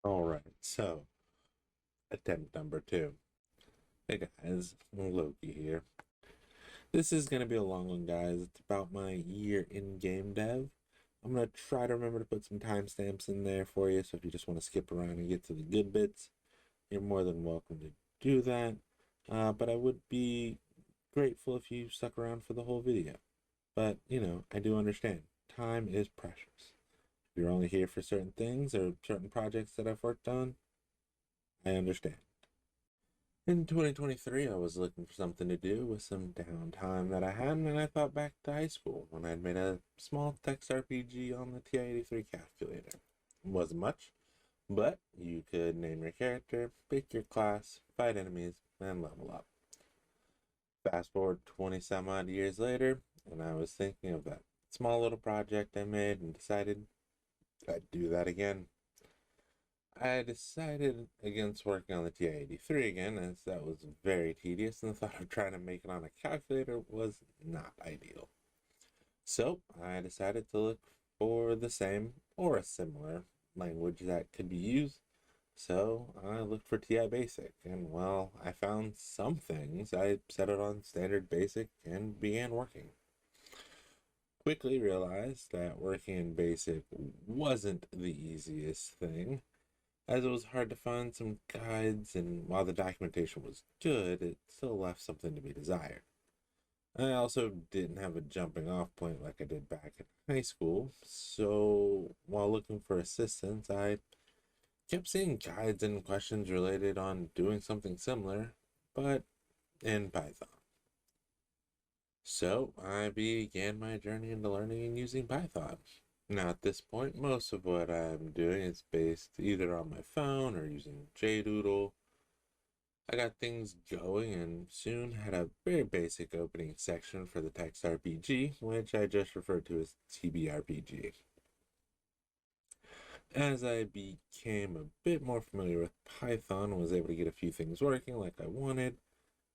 Alright, so attempt number 2. Hey guys, Loki here. This is going to be a long one, guys. It's about my year in game dev. I'm going to try to remember to put some timestamps in there for you, so if you just want to skip around and get to the good bits, you're more than welcome to do that. But I would be grateful if you stuck around for the whole video. But, I do understand. Time is precious. If you're only here for certain things or certain projects that I've worked on, I understand. In 2023, I was looking for something to do with some downtime that I had, and I thought back to high school when I'd made a small text RPG on the TI-83 calculator. It wasn't much, but you could name your character, pick your class, fight enemies, and level up. Fast forward 20 some odd years later, and I was thinking of that small little project I made and decided I'd do that again. I decided against working on the TI-83 again, as that was very tedious, and the thought of trying to make it on a calculator was not ideal. So I decided to look for the same or a similar language that could be used. So I looked for TI Basic, and well, I found some things. I set it on standard basic and began working. Quickly realized that working in basic wasn't the easiest thing, as it was hard to find some guides, and while the documentation was good, it still left something to be desired. I also didn't have a jumping off point like I did back in high school, so while looking for assistance, I kept seeing guides and questions related on doing something similar, but in Python. So I began my journey into learning and using Python. Now, at this point, most of what I'm doing is based either on my phone or using JDoodle. I got things going and soon had a very basic opening section for the text RPG, which I just referred to as TBRPG. As I became a bit more familiar with Python and was able to get a few things working like I wanted,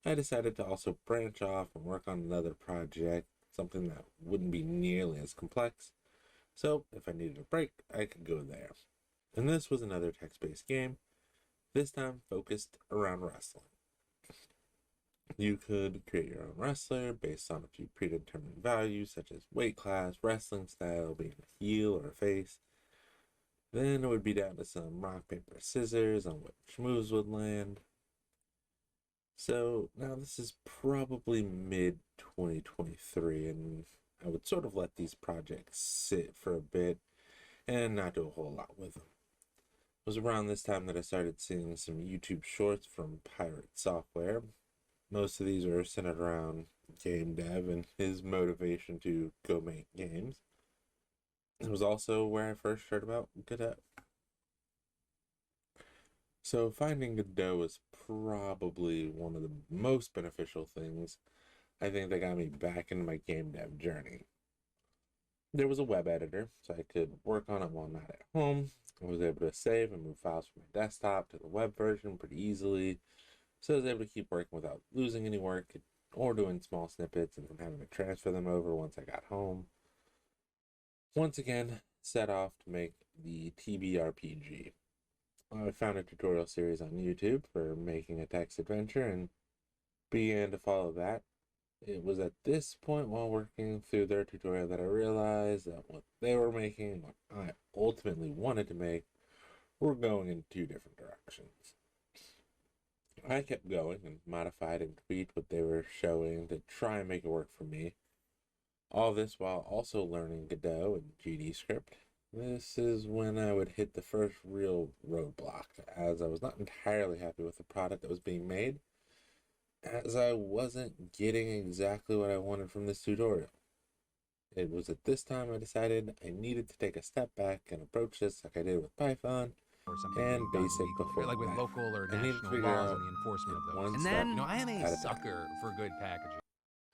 I decided to also branch off and work on another project, something that wouldn't be nearly as complex. So if I needed a break, I could go there. And this was another text-based game, this time focused around wrestling. You could create your own wrestler based on a few predetermined values such as weight class, wrestling style, being a heel or a face. Then it would be down to some rock, paper, scissors on which moves would land. So now this is probably mid 2023, and I would sort of let these projects sit for a bit and not do a whole lot with them. It was around this time that I started seeing some YouTube shorts from Pirate Software. Most of these are centered around game dev and his motivation to go make games. It was also where I first heard about Godot. So finding Godot was probably one of the most beneficial things I think that got me back into my game dev journey. There was a web editor, so I could work on it while not at home. I was able to save and move files from my desktop to the web version pretty easily, so I was able to keep working without losing any work or doing small snippets and then having to transfer them over once I got home. Once again, set off to make the TBRPG. I found a tutorial series on YouTube for making a text adventure and began to follow that. It was at this point while working through their tutorial that I realized that what they were making and what I ultimately wanted to make were going in two different directions. I kept going and modified and tweaked what they were showing to try and make it work for me. All this while also learning Godot and GDScript. This is when I would hit the first real roadblock, as I was not entirely happy with the product that was being made, as I wasn't getting exactly what I wanted from this tutorial. It was at this time I decided I needed to take a step back and approach this like I did with Python or something and being done Basic legally, before like with that. local or I needed to national figure laws out and the enforcement it of those. one And step then, I am a at a time. sucker for good packaging.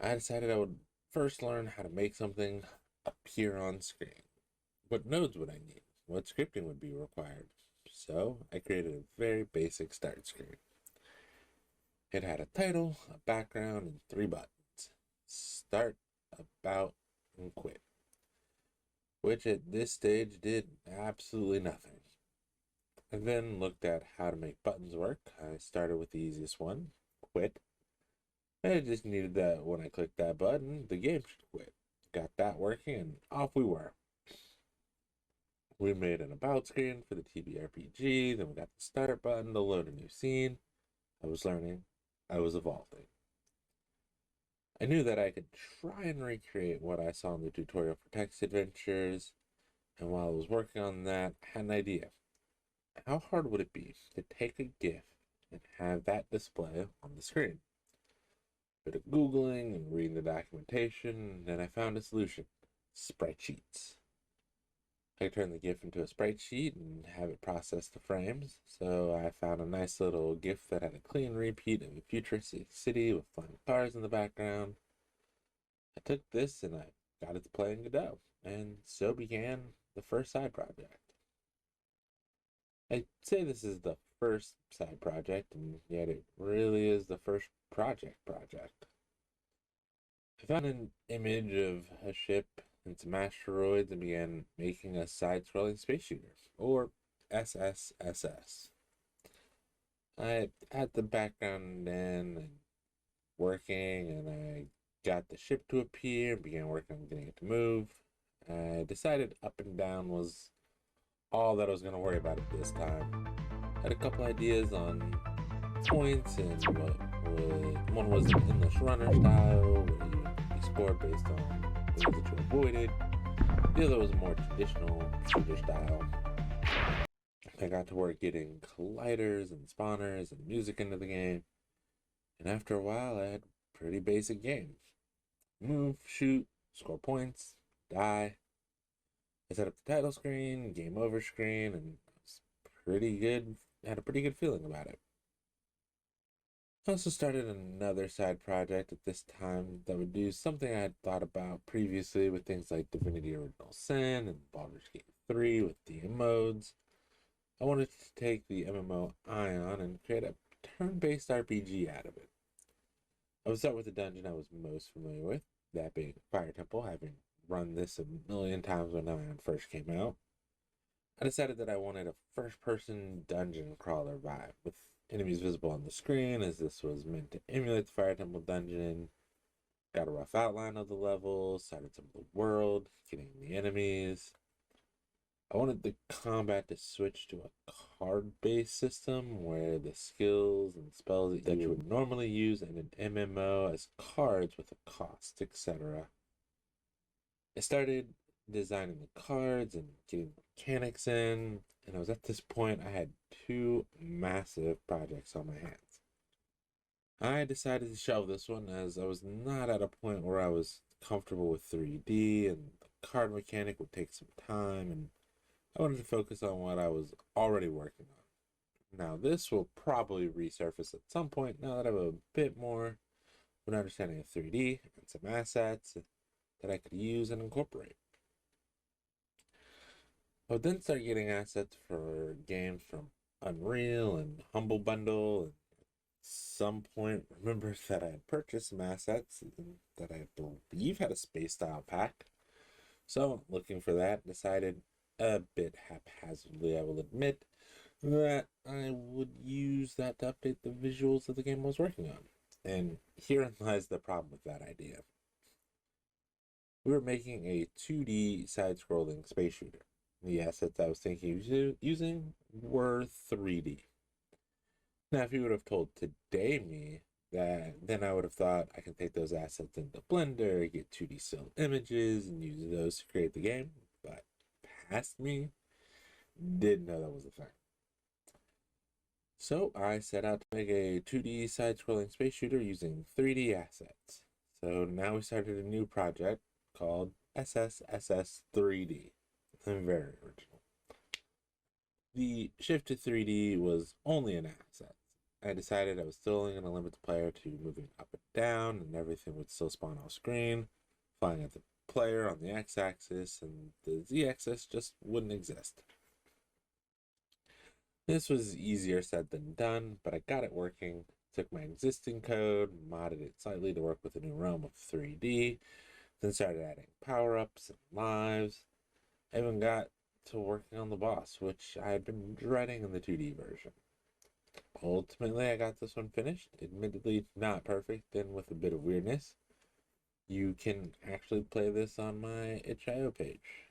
I decided I would first learn how to make something appear on screen. What nodes would I need? What scripting would be required? So I created a very basic start screen. It had a title, a background, and 3 buttons: start, about, and quit, which at this stage did absolutely nothing. I then looked at how to make buttons work. I started with the easiest one, quit. I just needed that when I clicked that button, the game should quit. Got that working, and off we were. We made an about screen for the TBRPG, then we got the start button to load a new scene. I was learning, I was evolving. I knew that I could try and recreate what I saw in the tutorial for text adventures, and while I was working on that, I had an idea. How hard would it be to take a GIF and have that display on the screen? A bit of Googling and reading the documentation, and I found a solution: sprite sheets. I could turn the GIF into a sprite sheet and have it process the frames, so I found a nice little GIF that had a clean repeat of a futuristic city with flying cars in the background. I took this and I got it to play in Godot, and so began the first side project. I'd say this is the first side project, and yet it really is the first project. I found an image of a ship and some asteroids and began making a side-scrolling space shooter, or SSSS. I had the background in and working, and I got the ship to appear and began working on getting it to move. I decided up and down was all that I was going to worry about at this time. I had a couple ideas on points and one was an endless runner style where you be scored based on things that you avoided. The other was a more traditional shooter style. I got to work getting colliders and spawners and music into the game, and after a while I had a pretty basic game. Move, shoot, score points, die. I set up the title screen, game over screen, and it was pretty good. I had a pretty good feeling about it. I also started another side project at this time that would do something I had thought about previously with things like Divinity Original Sin and Baldur's Gate 3 with DM modes. I wanted to take the MMO Ion and create a turn-based RPG out of it. I would start with the dungeon I was most familiar with, that being Fire Temple, having run this a million times when Ion first came out. I decided that I wanted a first-person dungeon crawler vibe, with enemies visible on the screen, as this was meant to emulate the Fire Temple dungeon. Got a rough outline of the levels, started some of the world, getting the enemies. I wanted the combat to switch to a card-based system where the skills and spells that you would normally use in an MMO as cards with a cost, etc. I started designing the cards and getting mechanics in, and I was at this point I had two massive projects on my hands. I decided to shelve this one as I was not at a point where I was comfortable with 3D, and the card mechanic would take some time, and I wanted to focus on what I was already working on. Now, this will probably resurface at some point now that I have a bit more of an understanding of 3D and some assets that I could use and incorporate. I would then start getting assets for games from Unreal and Humble Bundle, and at some point remembered that I had purchased some assets that I believe had a space style pack. So, looking for that, decided a bit haphazardly, I will admit, that I would use that to update the visuals of the game I was working on. And herein lies the problem with that idea. We were making a 2D side-scrolling space shooter. The assets I was thinking of using were 3D. Now, if you would have told today me that, then I would have thought I can take those assets into Blender, get 2D still images, and use those to create the game. But past me didn't know that was a thing. So I set out to make a 2D side-scrolling space shooter using 3D assets. So now we started a new project called SSSS 3D. Very original. The shift to 3D was only an asset. I decided I was still only going to limit the player to moving up and down, and everything would still spawn off screen, flying at the player on the x-axis, and the z-axis just wouldn't exist. This was easier said than done, but I got it working. Took my existing code, modded it slightly to work with a new realm of 3D, then started adding power-ups and lives. I even got to working on the boss, which I had been dreading in the 2D version. Ultimately, I got this one finished, admittedly not perfect and with a bit of weirdness. You can actually play this on my itch.io page.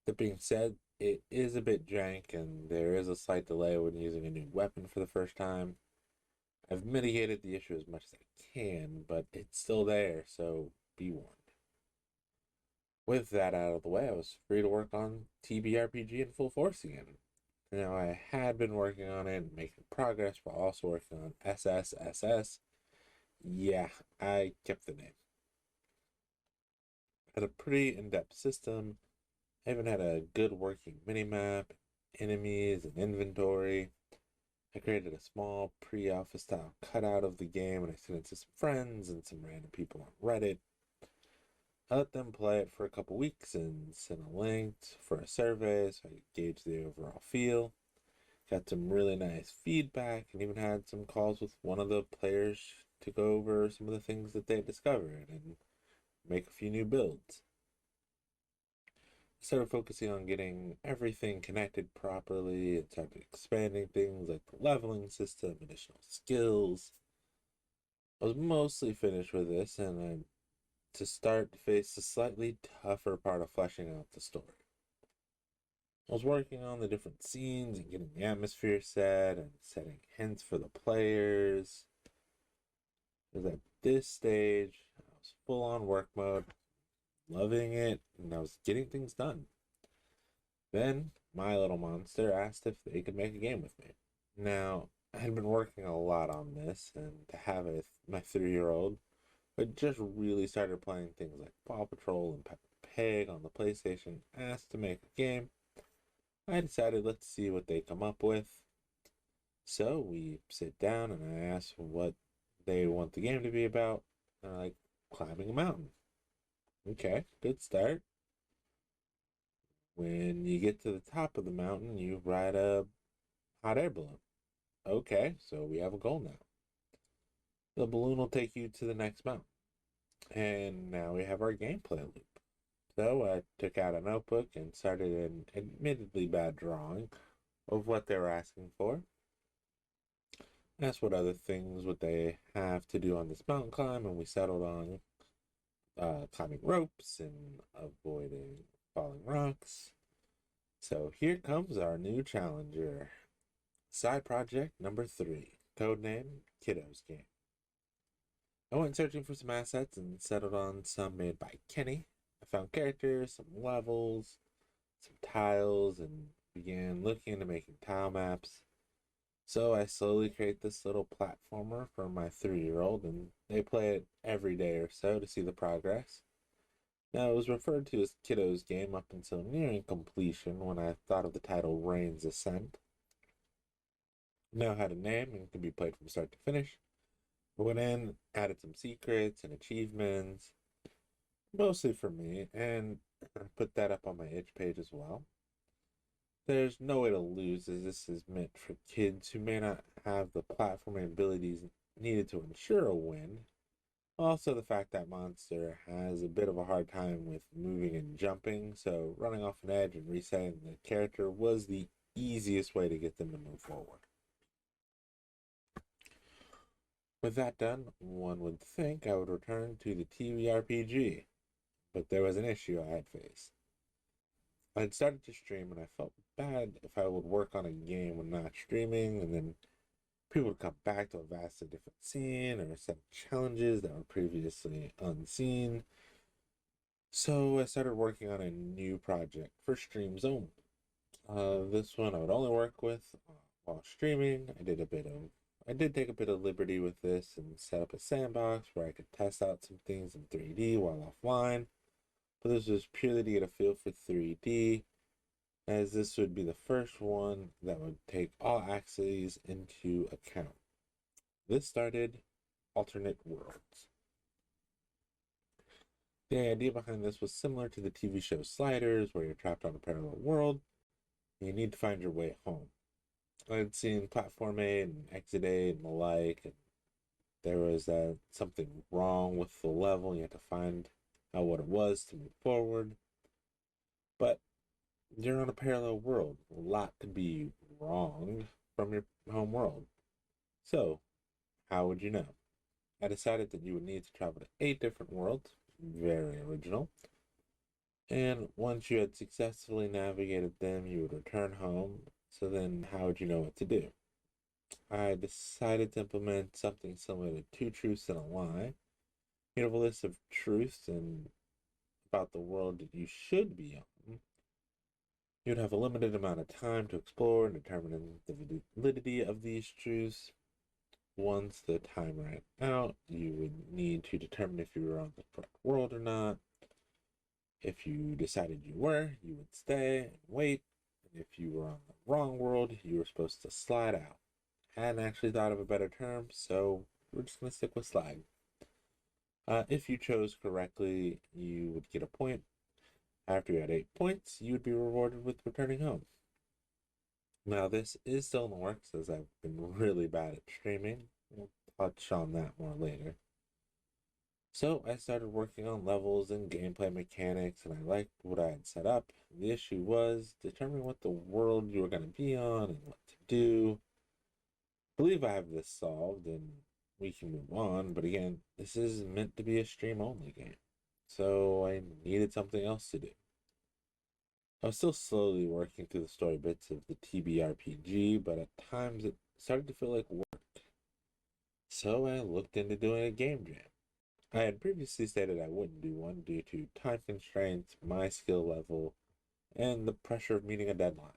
That being said, it is a bit jank and there is a slight delay when using a new weapon for the first time. I've mitigated the issue as much as I can, but it's still there, so be warned. With that out of the way, I was free to work on TBRPG in full force again. Now, I had been working on it and making progress while also working on SSSS. Yeah, I kept the name. Had a pretty in-depth system. I even had a good working minimap, enemies, and inventory. I created a small pre-alpha style cutout of the game and I sent it to some friends and some random people on Reddit. I let them play it for a couple weeks and sent a link for a survey so I could gauge the overall feel. Got some really nice feedback and even had some calls with one of the players to go over some of the things that they discovered and make a few new builds. I started focusing on getting everything connected properly and started expanding things like the leveling system, additional skills. I was mostly finished with this and I to start to face the slightly tougher part of fleshing out the story. I was working on the different scenes and getting the atmosphere set and setting hints for the players. It was at this stage, I was full on work mode, loving it, and I was getting things done. Then, my little monster asked if they could make a game with me. Now, I had been working a lot on this, and to have it, my 3-year-old, but just really started playing things like Paw Patrol and Peppa Pig on the PlayStation, asked to make a game. I decided let's see what they come up with. So we sit down and I ask what they want the game to be about. And they're like, climbing a mountain. Okay, good start. When you get to the top of the mountain, you ride a hot air balloon. Okay, so we have a goal now. The balloon will take you to the next mountain. And now we have our gameplay loop. So I took out a notebook and started an admittedly bad drawing of what they were asking for. Asked what other things would they have to do on this mountain climb, and we settled on climbing ropes and avoiding falling rocks. So here comes our new challenger. Side project number 3, codename Kiddo's Game. I went searching for some assets and settled on some made by Kenny. I found characters, some levels, some tiles, and began looking into making tile maps. So I slowly create this little platformer for my 3-year-old, and they play it every day or so to see the progress. Now, it was referred to as Kiddo's Game up until nearing completion when I thought of the title Rain's Ascent. Now had a name and could be played from start to finish. I went in, added some secrets and achievements, mostly for me, and I put that up on my itch page as well. There's no way to lose as this is meant for kids who may not have the platforming abilities needed to ensure a win. Also, the fact that Monster has a bit of a hard time with moving and jumping, so running off an edge and resetting the character was the easiest way to get them to move forward. With that done, one would think I would return to the TV RPG, but there was an issue I had faced. I had started to stream and I felt bad if I would work on a game when not streaming, and then people would come back to a vastly different scene or set challenges that were previously unseen. So I started working on a new project for streams only. This one I would only work with while streaming. I did take a bit of liberty with this and set up a sandbox where I could test out some things in 3D while offline. But this was purely to get a feel for 3D, as this would be the first one that would take all axes into account. This started Alternate Worlds. The idea behind this was similar to the TV show Sliders, where you're trapped on a parallel world and you need to find your way home. I had seen Platform 8 and Exit 8 and the like, and there was something wrong with the level. You had to find out what it was to move forward. But you're on a parallel world. A lot could be wrong from your home world. So, how would you know? I decided that you would need to travel to 8 different worlds. Very original. And once you had successfully navigated them, you would return home. So then, how would you know what to do? I decided to implement something similar to two truths and a lie. You have a list of truths and about the world that you should be on. You'd have a limited amount of time to explore and determine the validity of these truths. Once the time ran out, you would need to determine if you were on the correct world or not. If you decided you were, you would stay and wait. And if you were on the wrong world, you were supposed to slide out. I hadn't actually thought of a better term, so we're just going to stick with slide. If you chose correctly, you would get a point. After you had 8 points, you would be rewarded with returning home. Now, this is still in the works as I've been really bad at streaming. We'll touch on that more later. So I started working on levels and gameplay mechanics, and I liked what I had set up. The issue was determining what the world you were going to be on and what to do. I believe I have this solved, and we can move on, but again, this is meant to be a stream-only game, so I needed something else to do. I was still slowly working through the story bits of the TBRPG, but at times it started to feel like work. So I looked into doing a game jam. I had previously stated I wouldn't do one due to time constraints, my skill level, and the pressure of meeting a deadline.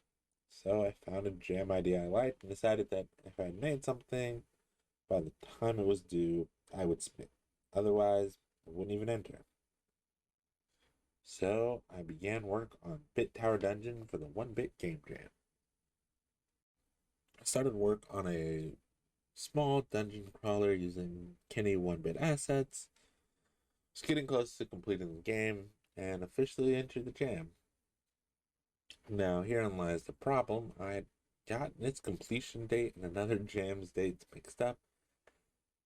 So I found a jam idea I liked and decided that if I made something, by the time it was due, I would submit. Otherwise, I wouldn't even enter. So I began work on Bit Tower Dungeon for the 1-Bit Game Jam. I started work on a small dungeon crawler using Kenny 1-Bit assets. Was getting close to completing the game and officially entered the jam. Now, herein lies the problem. I had gotten its completion date and another jam's dates mixed up,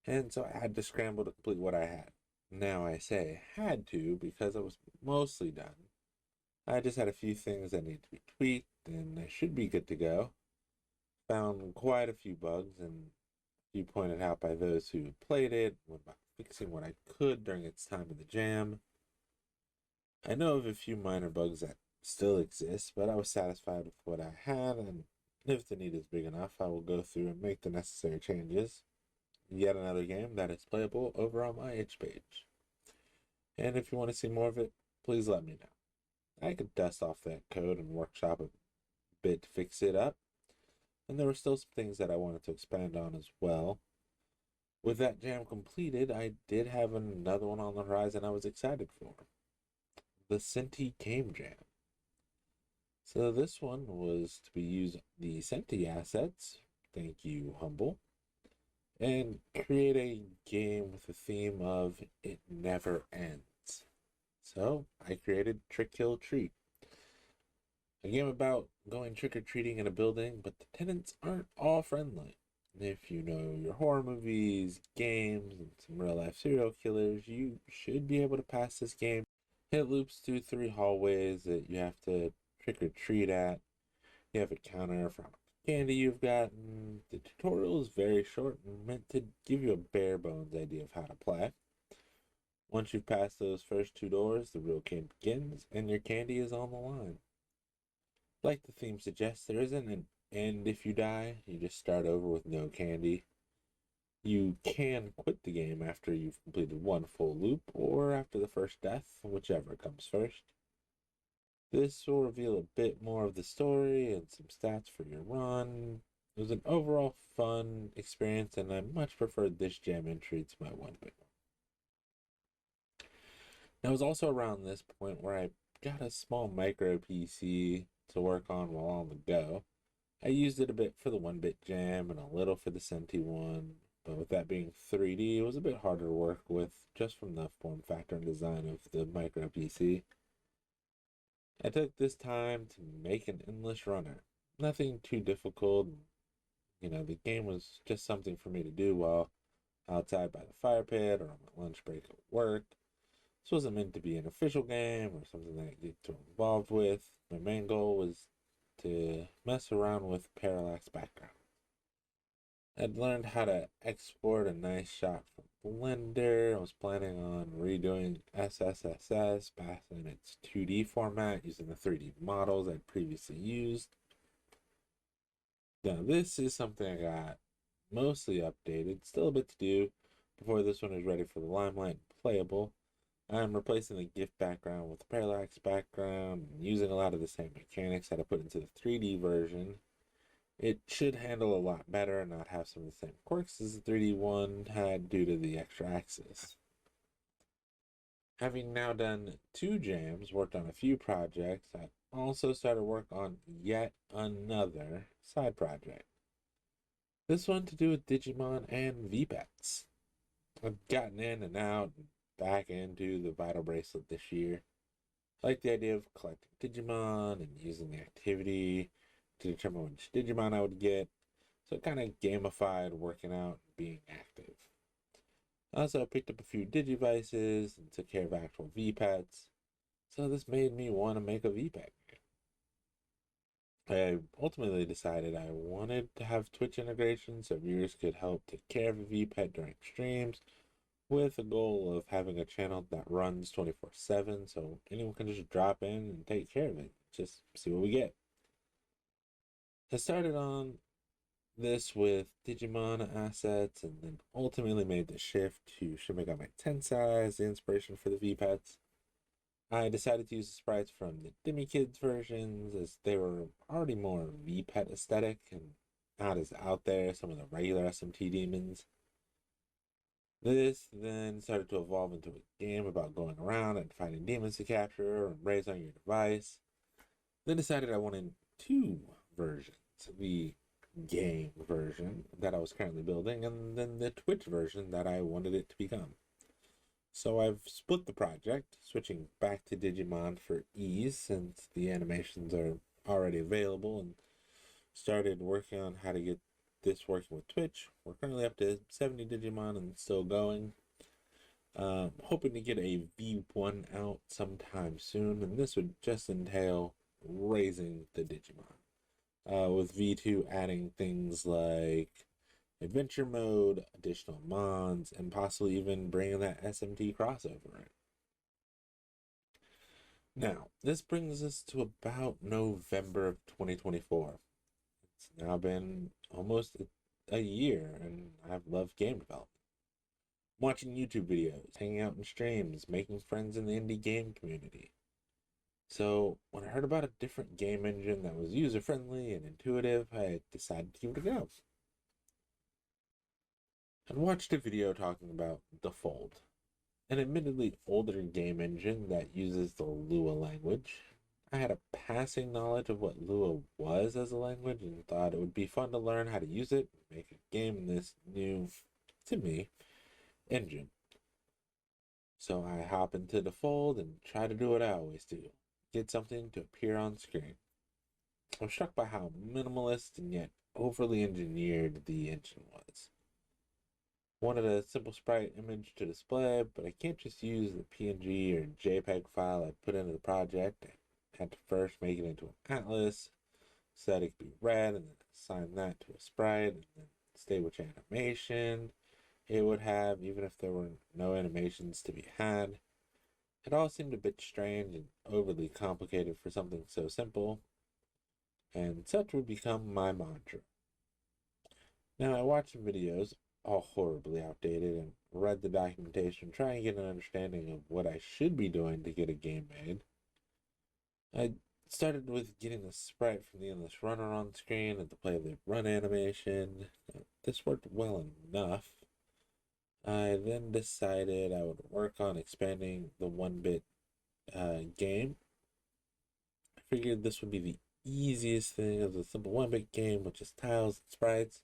and so I had to scramble to complete what I had. Now, I say had to because I was mostly done. I just had a few things that need to be tweaked, and I should be good to go. Found quite a few bugs, and a few pointed out by those who played it, went about fixing what I could during its time in the jam. I know of a few minor bugs that still exist, but I was satisfied with what I had, and if the need is big enough, I will go through and make the necessary changes. Yet another game that is playable over on my itch page. And if you want to see more of it, please let me know. I could dust off that code and workshop a bit to fix it up, and there were still some things that I wanted to expand on as well. With that jam completed, I did have another one on the horizon I was excited for. The Senti Game Jam. So this one was to be used the Senti assets, thank you, Humble, and create a game with the theme of It Never Ends. So I created Trick Kill Treat, a game about going trick-or-treating in a building, but the tenants aren't all friendly. If you know your horror movies, games, and some real-life serial killers, you should be able to pass this game. It loops through 3 hallways that you have to trick or treat at. You have a counter for how much candy you've gotten. The tutorial is very short and meant to give you a bare bones idea of how to play. Once you've passed those first 2 doors, the real game begins and your candy is on the line. Like the theme suggests, there isn't an end if you die. You just start over with no candy. You can quit the game after you've completed one full loop or after the first death, whichever comes first. This will reveal a bit more of the story and some stats for your run. It was an overall fun experience, and I much preferred this jam entry to my 1-Bit. Now, it was also around this point where I got a small micro PC to work on while on the go. I used it a bit for the 1-Bit jam and a little for the Senti one, but with that being 3D, it was a bit harder to work with just from the form factor and design of the micro PC. I took this time to make an endless runner. Nothing too difficult. The game was just something for me to do while outside by the fire pit or on my lunch break at work. This wasn't meant to be an official game or something that I get too involved with. My main goal was to mess around with parallax background. I'd learned how to export a nice shot from Blender. I was planning on redoing SSSS back in its 2D format using the 3D models I'd previously used. Now, this is something I got mostly updated, still a bit to do before this one is ready for the limelight and playable. I'm replacing the GIF background with the parallax background and using a lot of the same mechanics that I put into the 3D version. It should handle a lot better and not have some of the same quirks as the 3D one had due to the extra axis. Having now done 2 jams, worked on a few projects, I also started work on yet another side project. This one to do with Digimon and V-Pets. I've gotten in and out and back into the Vital Bracelet this year. I like the idea of collecting Digimon and using the activity to determine which Digimon I would get, so it kind of gamified working out and being active. I also picked up a few Digivices and took care of actual V-Pets, so this made me want to make a V-Pet game. I ultimately decided I wanted to have Twitch integration so viewers could help take care of a V-Pet during streams, with a goal of having a channel that runs 24/7 so anyone can just drop in and take care of it. Just see what we get. I started on this with Digimon assets and then ultimately made the shift to Shin Megami Tensei as the inspiration for the V-Pets. I decided to use the sprites from the Demi Kids versions as they were already more V-Pet aesthetic and not as out there as some of the regular SMT demons. This then started to evolve into a game about going around and finding demons to capture and raise on your device. Then decided I wanted 2 versions. The game version that I was currently building, and then the Twitch version that I wanted it to become. So I've split the project, switching back to Digimon for ease since the animations are already available, and started working on how to get this working with Twitch. We're currently up to 70 Digimon and still going. Hoping to get a V1 out sometime soon, and this would just entail raising the Digimon. With V2 adding things like adventure mode, additional mods, and possibly even bringing that SMT crossover in. Now, this brings us to about November of 2024. It's now been almost a year, and I've loved game development. Watching YouTube videos, hanging out in streams, making friends in the indie game community. So, when I heard about a different game engine that was user-friendly and intuitive, I decided to give it a go. I'd watched a video talking about The Fold, an admittedly older game engine that uses the Lua language. I had a passing knowledge of what Lua was as a language and thought it would be fun to learn how to use it and make a game in this new, to me, engine. So I hop into The Fold and try to do what I always do. Get something to appear on screen. I was struck by how minimalist and yet overly engineered the engine was. Wanted a simple sprite image to display, but I can't just use the PNG or JPEG file I put into the project. I had to first make it into an atlas, so that it could be read, and then assign that to a sprite, and then state which animation it would have, even if there were no animations to be had. It all seemed a bit strange and overly complicated for something so simple, and such would become my mantra. Now, I watched some videos, all horribly outdated, and read the documentation, trying to get an understanding of what I should be doing to get a game made. I started with getting the sprite from the endless runner on screen and to play the run animation. This worked well enough. I then decided I would work on expanding the 1-bit game. I figured this would be the easiest thing as a simple 1-bit game with just tiles and sprites.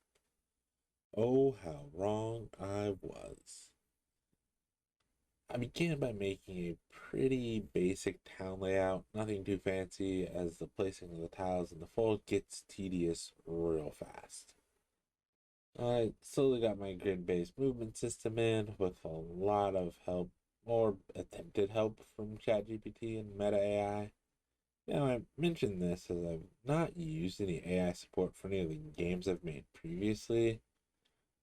Oh, how wrong I was. I began by making a pretty basic town layout, nothing too fancy, as the placing of the tiles in the fold gets tedious real fast. I slowly got my grid-based movement system in with a lot of help or attempted help from ChatGPT and Meta AI. Now, I mentioned this as I've not used any AI support for any of the games I've made previously.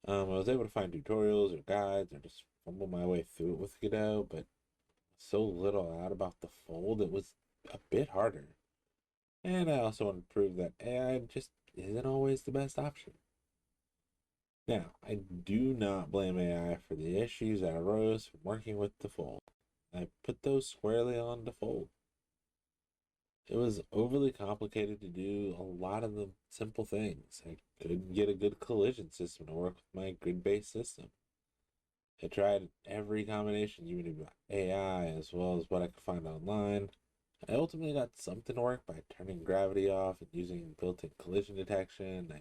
I was able to find tutorials or guides or just fumble my way through it with Godot, but so little out about the Fold, it was a bit harder. And I also want to prove that AI just isn't always the best option. Now, I do not blame AI for the issues that arose from working with the Fold. I put those squarely on the Fold. It was overly complicated to do a lot of the simple things. I couldn't get a good collision system to work with my grid-based system. I tried every combination, even with AI, as well as what I could find online. I ultimately got something to work by turning gravity off and using built-in collision detection.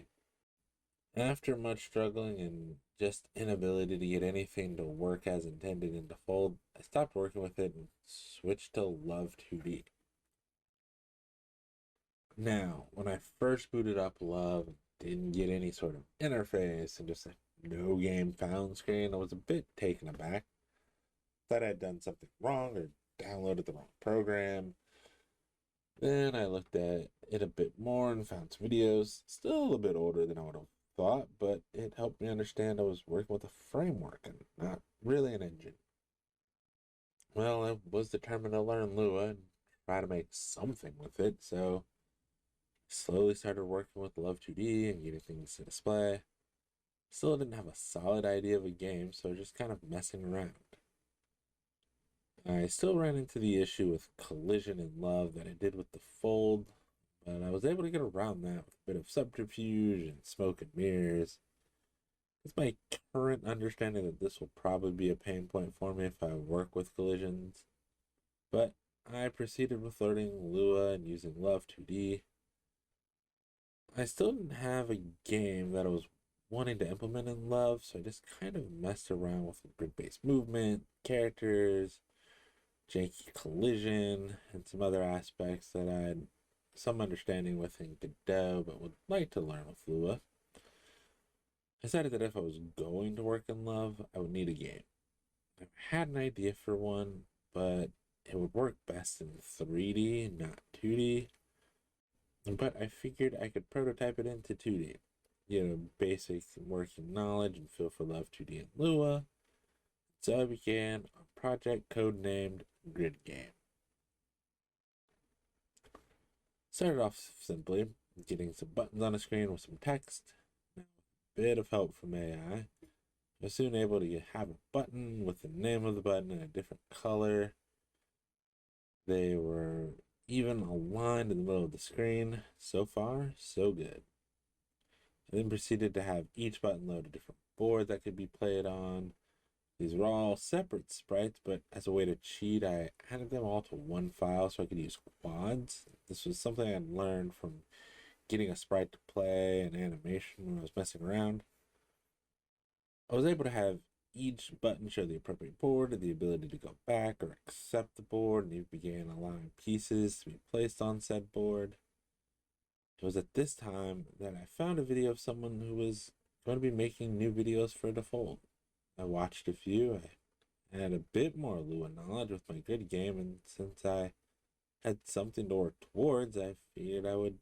After much struggling and just inability to get anything to work as intended in the Fold, I stopped working with it and switched to Love 2D. Now, when I first booted up Love, didn't get any sort of interface and just a no game found screen, I was a bit taken aback. Thought I'd done something wrong or downloaded the wrong program. Then I looked at it a bit more and found some videos, still a bit older than I would have thought, but it helped me understand I was working with a framework and not really an engine. Well, I was determined to learn Lua and try to make something with it, so slowly started working with Love 2D and getting things to display. Still didn't have a solid idea of a game, so just kind of messing around. I still ran into the issue with collision in Love that I did with the Fold, but I was able to get around that with a bit of subterfuge and smoke and mirrors. It's my current understanding that this will probably be a pain point for me if I work with collisions, but I proceeded with learning Lua and using Love 2D. I still didn't have a game that I was wanting to implement in Love, so I just kind of messed around with grid-based movement, characters, janky collision, and some other aspects that I had some understanding with in Godot, but would like to learn with Lua. I decided that if I was going to work in Love, I would need a game. I had an idea for one, but it would work best in 3D, not 2D. But I figured I could prototype it into 2D. Basic working knowledge and feel for Love 2D in Lua. So I began a project codenamed Grid Game. Started off simply, getting some buttons on a screen with some text. Now, with a bit of help from AI, I was soon able to have a button with the name of the button in a different color. They were even aligned in the middle of the screen. So far, so good. I then proceeded to have each button load a different board that could be played on. These were all separate sprites, but as a way to cheat, I added them all to one file so I could use quads. This was something I learned from getting a sprite to play and animation when I was messing around. I was able to have each button show the appropriate board and the ability to go back or accept the board, and it began allowing pieces to be placed on said board. It was at this time that I found a video of someone who was going to be making new videos for the Fold. I watched a few. I had a bit more Lua knowledge with my good game, and since I had something to work towards, I figured I would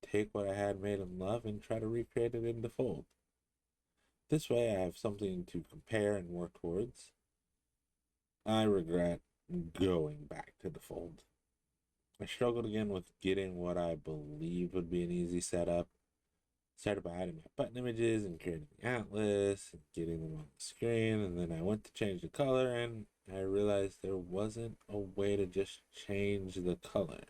take what I had made in Love and try to recreate it in the Fold. This way I have something to compare and work towards. I regret going back to the Fold. I struggled again with getting what I believed would be an easy setup. Started by adding my button images and creating the atlas and getting them on the screen, and then I went to change the color and I realized there wasn't a way to just change the color.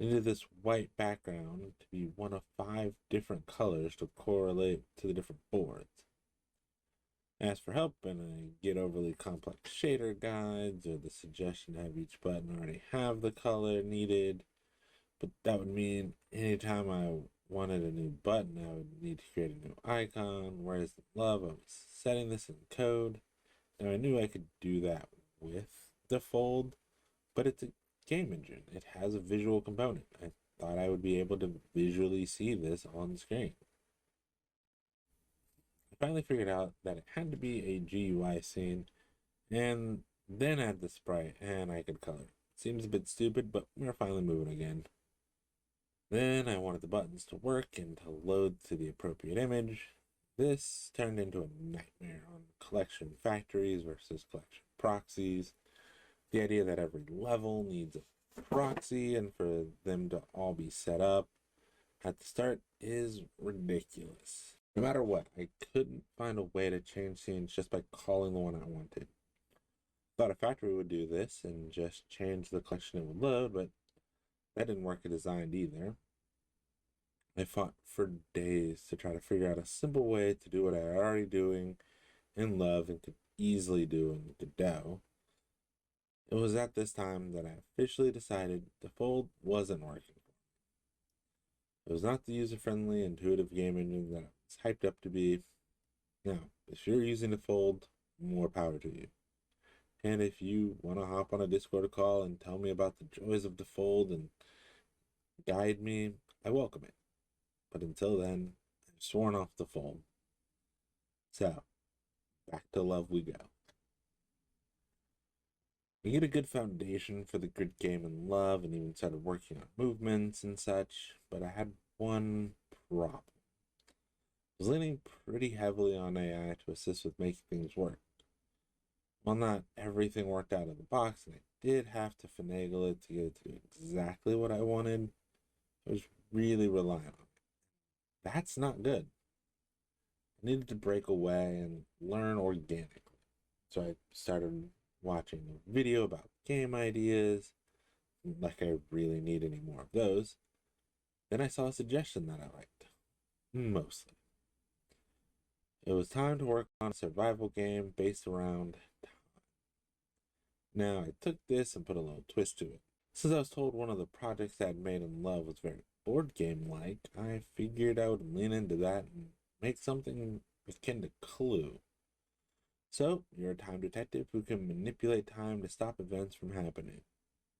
I needed this white background to be one of 5 different colors to correlate to the different boards. I asked for help and I get overly complex shader guides or the suggestion to have each button already have the color needed, but that would mean anytime I wanted a new button, I would need to create a new icon, whereas in Love, I was setting this in code. Now, I knew I could do that with the Fold, but it's a game engine. It has a visual component. I thought I would be able to visually see this on screen. I finally figured out that it had to be a GUI scene, and then add the sprite, and I could color. Seems a bit stupid, but we're finally moving again. Then I wanted the buttons to work and to load to the appropriate image. This turned into a nightmare on collection factories versus collection proxies. The idea that every level needs a proxy and for them to all be set up at the start is ridiculous. No matter what, I couldn't find a way to change scenes just by calling the one I wanted. Thought a factory would do this and just change the collection it would load, but that didn't work as designed either. I fought for days to try to figure out a simple way to do what I was already doing in Love and could easily do in Godot. It was at this time that I officially decided the fold wasn't working. It was not the user-friendly, intuitive game engine that it was hyped up to be. Now, if you're using the fold, more power to you. And if you want to hop on a Discord call and tell me about the joys of the fold and guide me, I welcome it. But until then, I've sworn off the fold. So, back to Love we go. We get a good foundation for the grid game in Love and even started working on movements and such, but I had one problem. I was leaning pretty heavily on AI to assist with making things work. While not everything worked out of the box, and I did have to finagle it to get it to do exactly what I wanted, I was really relying on it. That's not good. I needed to break away and learn organically. So I started watching a video about game ideas, like I really need any more of those. Then I saw a suggestion that I liked, mostly. It was time to work on a survival game based around time. Now, I took this and put a little twist to it. Since I was told one of the projects I had made in Love was very board game-like, I figured I would lean into that and make something akin to Clue. So, you're a time detective who can manipulate time to stop events from happening.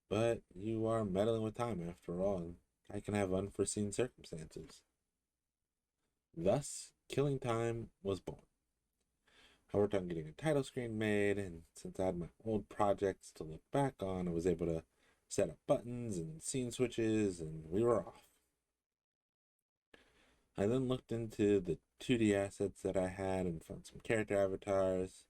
But you are meddling with time after all, and I can have unforeseen circumstances. Thus, Killing Time was born. I worked on getting a title screen made, and since I had my old projects to look back on, I was able to set up buttons and scene switches, and we were off. I then looked into the 2D assets that I had and found some character avatars.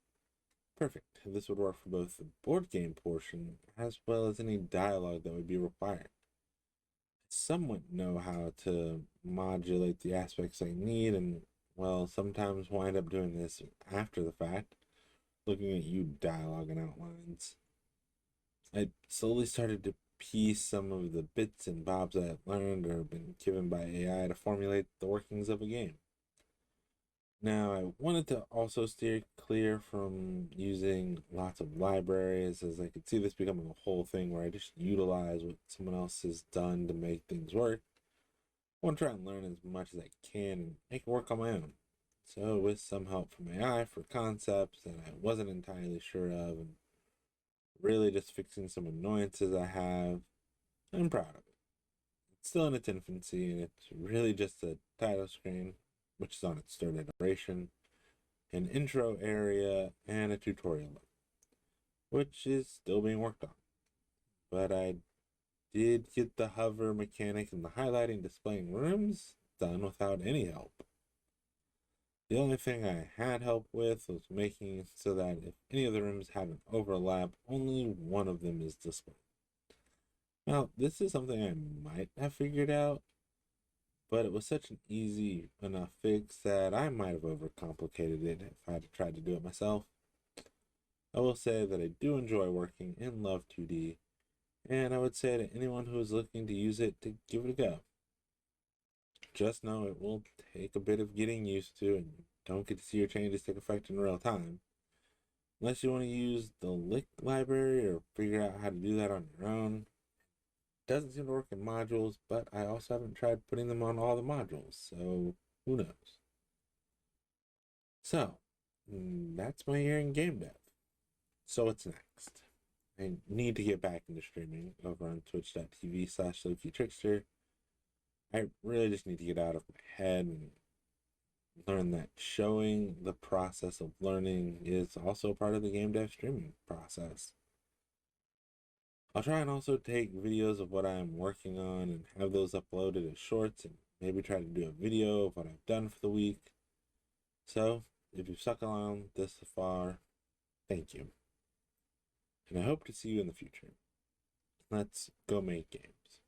Perfect. This would work for both the board game portion as well as any dialogue that would be required. I somewhat know how to modulate the aspects I need and, well, sometimes wind up doing this after the fact, looking at you dialogue and outlines. I slowly started to piece some of the bits and bobs I had learned or been given by AI to formulate the workings of a game. Now, I wanted to also steer clear from using lots of libraries, as I could see this becoming a whole thing where I just utilize what someone else has done to make things work. I want to try and learn as much as I can and make it work on my own. So, with some help from AI for concepts that I wasn't entirely sure of, and really just fixing some annoyances I have, I'm proud of it. It's still in its infancy, and it's really just a title screen, which is on its third iteration, an intro area, and a tutorial, which is still being worked on. But I did get the hover mechanic and the highlighting displaying rooms done without any help. The only thing I had help with was making it so that if any of the rooms have an overlap, only one of them is displayed. Now, this is something I might have figured out, but it was such an easy enough fix that I might have overcomplicated it if I had tried to do it myself. I will say that I do enjoy working in Love 2D, and I would say to anyone who is looking to use it to give it a go. Just know it will take a bit of getting used to, and you don't get to see your changes take effect in real time. Unless you want to use the Lick library or figure out how to do that on your own. Doesn't seem to work in modules, but I also haven't tried putting them on all the modules, so who knows. So, that's my year in game dev. So what's next? I need to get back into streaming over on twitch.tv/LokiTrickster. I really just need to get out of my head and learned that showing the process of learning is also part of the game dev streaming process. I'll try and also take videos of what I'm working on and have those uploaded as shorts, and maybe try to do a video of what I've done for the week. So, if you've stuck along this far, thank you. And I hope to see you in the future. Let's go make games.